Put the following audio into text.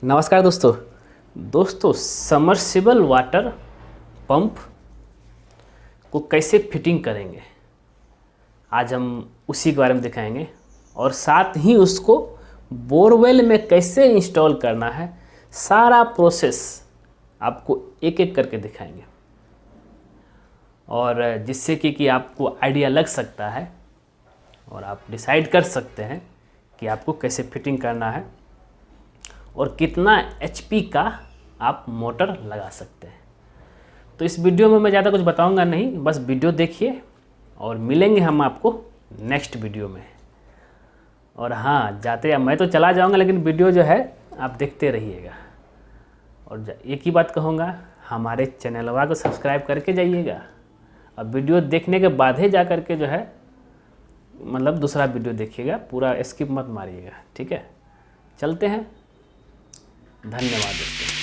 नमस्कार दोस्तों submersible water pump को कैसे फिटिंग करेंगे आज हम उसी के बारे में दिखाएंगे और साथ ही उसको बोरवेल में कैसे इंस्टॉल करना है सारा प्रोसेस आपको एक एक करके दिखाएंगे और जिससे कि आपको आइडिया लग सकता है और आप डिसाइड कर सकते हैं कि आपको कैसे फिटिंग करना है और कितना एचपी का आप मोटर लगा सकते हैं। तो इस वीडियो में मैं ज़्यादा कुछ बताऊंगा नहीं, बस वीडियो देखिए और मिलेंगे हम आपको नेक्स्ट वीडियो में। और हाँ, जाते मैं तो चला जाऊंगा लेकिन वीडियो जो है आप देखते रहिएगा। और एक ही बात कहूँगा, हमारे चैनलवा को सब्सक्राइब करके जाइएगा। अब वीडियो देखने के बाद ही जा कर के जो है मतलब दूसरा वीडियो देखिएगा, पूरा स्किप मत मारिएगा, ठीक है। चलते हैं, धन्यवाद दोस्तों।